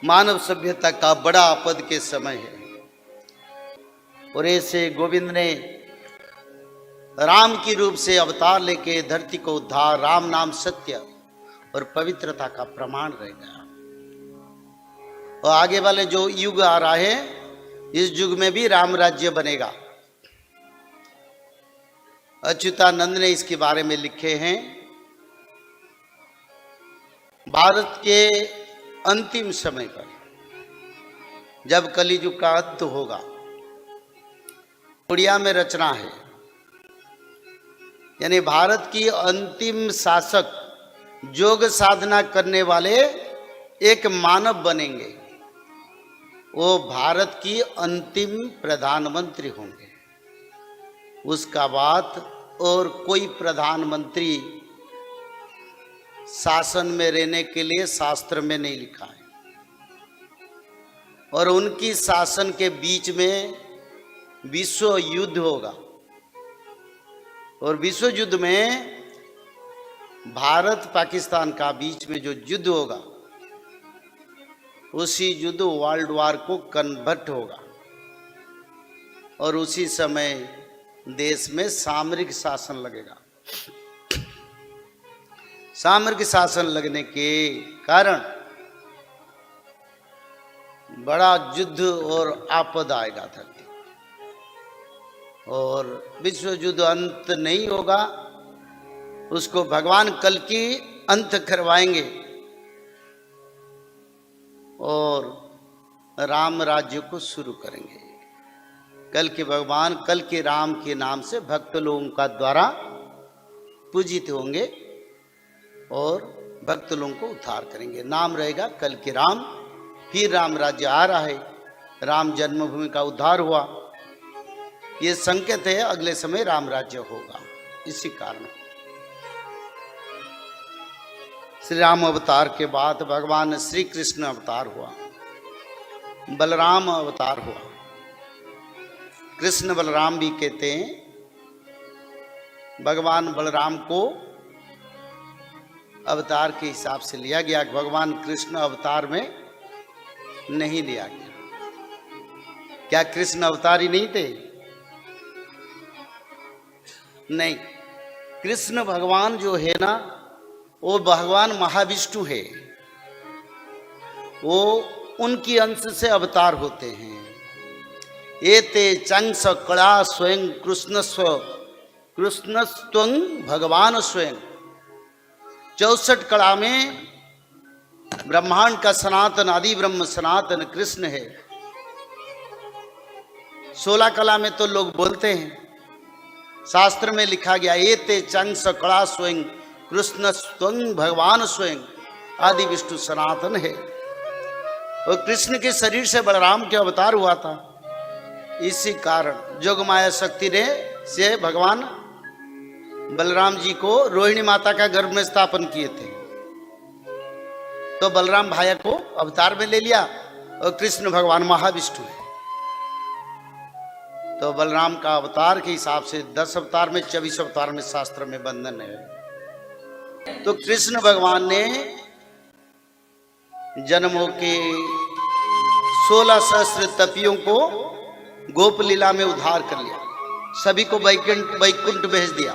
मानव सभ्यता का बड़ा आपद के समय है। और ऐसे गोविंद ने राम की रूप से अवतार लेके धरती को उद्धार, राम नाम सत्य और पवित्रता का प्रमाण रहेगा। और आगे वाले जो युग आ रहा है, इस युग में भी राम राज्य बनेगा। अच्युतानंद ने इसके बारे में लिखे हैं, भारत के अंतिम समय पर जब कलियुग का अंत होगा, उड़िया में रचना है, यानी भारत की अंतिम शासक योग साधना करने वाले एक मानव बनेंगे। वो भारत की अंतिम प्रधानमंत्री होंगे। उसका बाद और कोई प्रधानमंत्री शासन में रहने के लिए शास्त्र में नहीं लिखा है। और उनकी शासन के बीच में विश्व युद्ध होगा। और विश्व युद्ध में भारत पाकिस्तान का बीच में जो युद्ध होगा, उसी युद्ध वर्ल्ड वार को कन्वर्ट होगा। और उसी समय देश में सामरिक शासन लगेगा। सामरिक शासन लगने के कारण बड़ा युद्ध और आपद आएगा धरती। और विश्व युद्ध अंत नहीं होगा, उसको भगवान कल की अंत करवाएंगे और राम राज्य को शुरू करेंगे। कल के भगवान कल के राम के नाम से भक्त लोगों का द्वारा पूजित होंगे और भक्त लोगों को उद्धार करेंगे। नाम रहेगा कल के राम। फिर राम राज्य आ रहा है, राम जन्मभूमि का उद्धार हुआ, ये संकेत है अगले समय राम राज्य होगा। इसी कारण श्री राम अवतार के बाद भगवान श्री कृष्ण अवतार हुआ, बलराम अवतार हुआ। कृष्ण बलराम भी कहते हैं। भगवान बलराम को अवतार के हिसाब से लिया गया, भगवान कृष्ण अवतार में नहीं लिया गया। क्या कृष्ण अवतारी नहीं थे? नहीं, कृष्ण भगवान जो है ना, वो भगवान महाविष्णु है। वो उनकी अंश से अवतार होते हैं। एते चंस कला स्वयं कृष्णस्त्वं भगवान स्वयं। 64 कला में ब्रह्मांड का सनातन आदि ब्रह्म सनातन कृष्ण है। 16 कला में तो लोग बोलते हैं, शास्त्र में लिखा गया एते चंस कला स्वयं कृष्णस्त्वं भगवान स्वयं, आदि विष्णु सनातन है। और कृष्ण के शरीर से बलराम के अवतार हुआ था। इसी कारण जोगमाया शक्ति ने से भगवान बलराम जी को रोहिणी माता का गर्भ में स्थापन किए थे। तो बलराम भाया को अवतार में ले लिया और कृष्ण भगवान महाविष्णु है। तो बलराम का अवतार के हिसाब से 10 अवतार में 24 अवतार में शास्त्र में बंधन है। तो कृष्ण भगवान ने जन्म होके 16 सहस्त्र तपियों को गोप लीला में उद्धार कर लिया। सभी को वैकुंठ भेज दिया,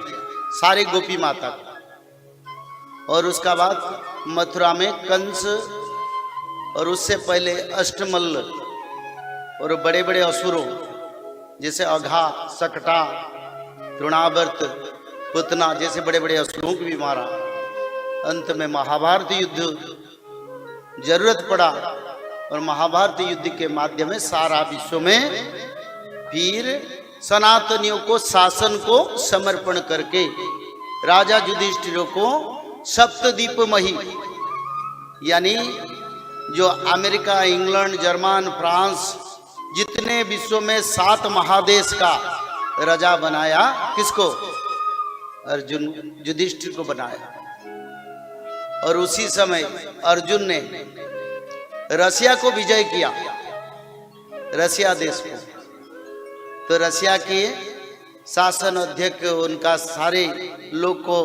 सारे गोपी माता को। और उसका बाद मथुरा में कंस और उससे पहले अष्टमल्ल और बड़े बड़े असुरों जैसे अघा, सकटा, तृणावर्त, पुतना जैसे बड़े बड़े असुरों को भी मारा। अंत में महाभारत युद्ध जरूरत पड़ा और महाभारत युद्ध के माध्यम से सारा विश्व में फिर सनातनियों को शासन को समर्पण करके राजा युधिष्ठिर को सप्तद्वीप मही, यानी जो अमेरिका, इंग्लैंड, जर्मन, फ्रांस जितने विश्व में 7 महादेश का राजा बनाया, किसको? अर्जुन युधिष्ठिर को बनाया। और उसी समय अर्जुन ने रसिया को विजय किया, रसिया देश को। तो रसिया के शासन अध्यक्ष उनका सारे लोग को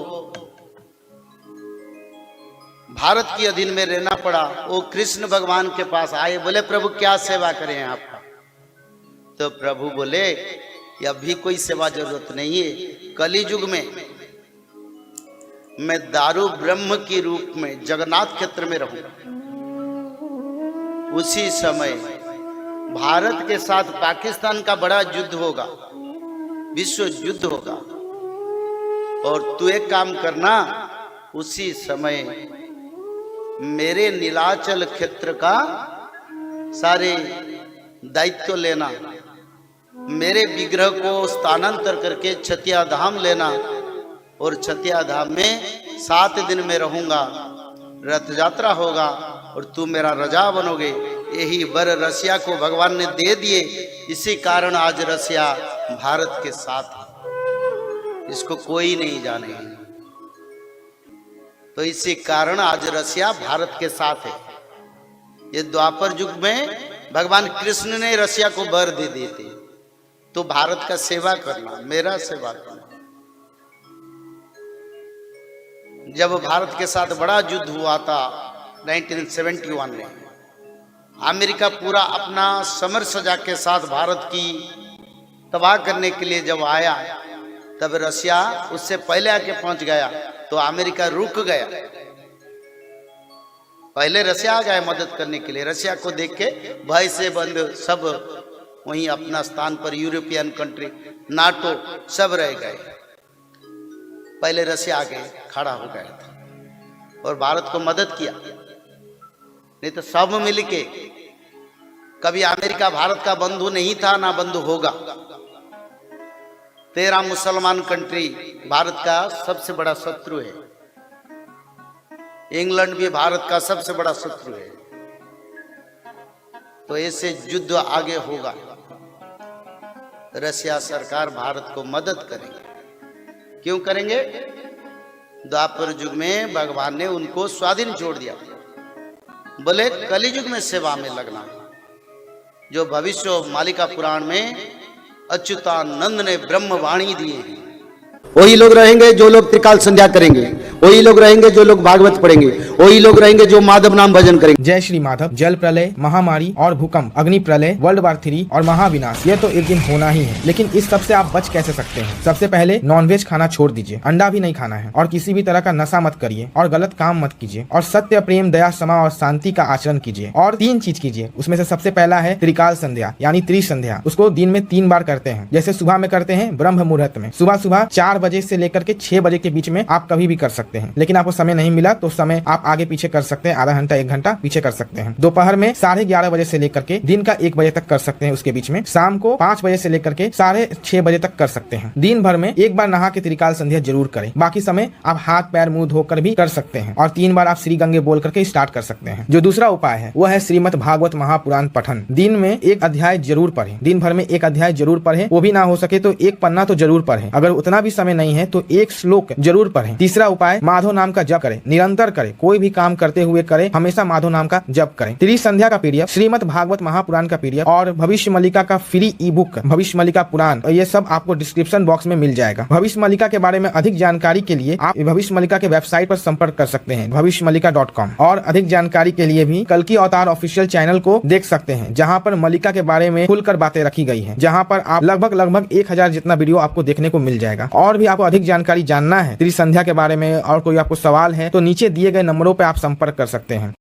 भारत की अधीन में रहना पड़ा। वो कृष्ण भगवान के पास आए, बोले प्रभु क्या सेवा करें आपका। तो प्रभु बोले कि अभी कोई सेवा जरूरत नहीं है, कली युग में मैं दारू ब्रह्म के रूप में जगन्नाथ क्षेत्र में रहूंगा। उसी समय भारत के साथ पाकिस्तान का बड़ा युद्ध होगा, विश्व युद्ध होगा, और तू एक काम करना, उसी समय मेरे नीलाचल क्षेत्र का सारे दायित्व लेना, मेरे विग्रह को स्थानांतर करके छतिया धाम लेना, और छतिया धाम में 7 दिन में रहूंगा, रथ यात्रा होगा और तू मेरा रजा बनोगे। यही वर रसिया को भगवान ने दे दिए, इसी कारण आज रसिया भारत के साथ है, इसको कोई नहीं जाने। तो इसी कारण आज रसिया भारत के साथ है। ये द्वापर युग में भगवान कृष्ण ने रसिया को वर दे दिए थे, तो भारत का सेवा करना, मेरा सेवा करना। जब भारत के साथ बड़ा युद्ध हुआ था 1971 में, अमेरिका पूरा अपना समर सजा के साथ भारत की तबाह करने के लिए जब आया, तब रसिया उससे पहले आके पहुंच गया, तो अमेरिका रुक गया। पहले रसिया आ गया मदद करने के लिए। रसिया को देख के भय से बंद सब वहीं अपना स्थान पर, यूरोपियन कंट्री, नाटो सब रह गए। पहले रसिया आगे खड़ा हो गया था और भारत को मदद किया, नहीं तो सब मिलके, कभी अमेरिका भारत का बंधु नहीं था ना बंधु होगा। 13 मुसलमान कंट्री भारत का सबसे बड़ा शत्रु है। इंग्लैंड भी भारत का सबसे बड़ा शत्रु है। तो ऐसे युद्ध आगे होगा, रसिया सरकार भारत को मदद करेंगे। क्यों करेंगे? द्वापर युग में भगवान ने उनको स्वाधीन छोड़ दिया, बोले कली युग में सेवा में लगना। जो भविष्य मालिका पुराण में अच्युतानंद ने ब्रह्मवाणी दिए हैं, वही लोग रहेंगे जो लोग त्रिकाल संध्या करेंगे, वही लोग रहेंगे जो लोग भागवत पढ़ेंगे, वही लोग रहेंगे जो माधव नाम भजन करेंगे। जय श्री माधव। जल प्रलय, महामारी और भूकंप, अग्नि प्रलय, वर्ल्ड वार 3 और महाविनाश, ये तो एक दिन होना ही है। लेकिन इस सब से आप बच कैसे सकते हैं? सबसे पहले नॉनवेज खाना छोड़ दीजिए, अंडा भी नहीं खाना है, और किसी भी तरह का नशा मत करिए, और गलत काम मत कीजिए, और सत्य, प्रेम, दया, क्षमा और शांति का आचरण कीजिए। और 3 चीज कीजिए, उसमें से सबसे पहला है त्रिकाल संध्या यानी त्रिसंध्या। उसको दिन में 3 बार करते हैं। जैसे सुबह में करते हैं ब्रह्म मुहूर्त में, सुबह 4 बजे से लेकर के 6 बजे के बीच में आप कभी भी कर सकते हैं। लेकिन आपको समय नहीं मिला तो समय आप आगे पीछे कर सकते हैं, आधा घंटा 1 घंटा पीछे कर सकते हैं। दोपहर में 11:30 बजे से लेकर के दिन का 1 बजे तक कर सकते हैं, उसके बीच में शाम को 5 बजे से लेकर के 6:30 बजे तक कर सकते हैं। दिन भर में 1 बार नहा के त्रिकाल संध्या जरूर करें। बाकी समय आप हाथ पैर मुंह धोकर भी कर सकते हैं, और 3 बार आप श्री गंगे बोल करके स्टार्ट कर सकते हैं। जो दूसरा उपाय है वह है श्रीमद् भागवत महापुराण पठन। दिन में 1 अध्याय जरूर पढ़ें, दिन भर में 1 अध्याय जरूर पढ़ें, वो भी ना हो सके तो 1 पन्ना तो जरूर पढ़ें। अगर उतना भी समय नहीं है तो 1 श्लोक जरूर पढ़ें। तीसरा उपाय माधव नाम का जप करें, निरंतर करें, कोई भी काम करते हुए करें, हमेशा माधव नाम का जप करें। त्रिसंध्या का पीडीएफ, श्रीमद् भागवत महापुराण का पीडीएफ और भविष्य मल्लिका का फ्री ई बुक भविष्य मल्लिका पुराण, ये सब आपको डिस्क्रिप्शन बॉक्स में मिल जाएगा। भविष्य मल्लिका के बारे में अधिक जानकारी के लिए आप भविष्य मल्लिका के वेबसाइट पर संपर्क कर सकते हैं, भविष्यमल्लिका.com। और अधिक जानकारी के लिए भी कल्कि अवतार ऑफिशियल चैनल को देख सकते हैं, जहाँ पर मल्लिका के बारे में खुलकर बातें रखी गई है, जहाँ पर आप लगभग 1000 जितना वीडियो आपको देखने को मिल जाएगा। और भी आपको अधिक जानकारी जानना है त्रिसंध्या के बारे में और कोई आपको सवाल है तो नीचे दिए गए नंबरों पर आप संपर्क कर सकते हैं।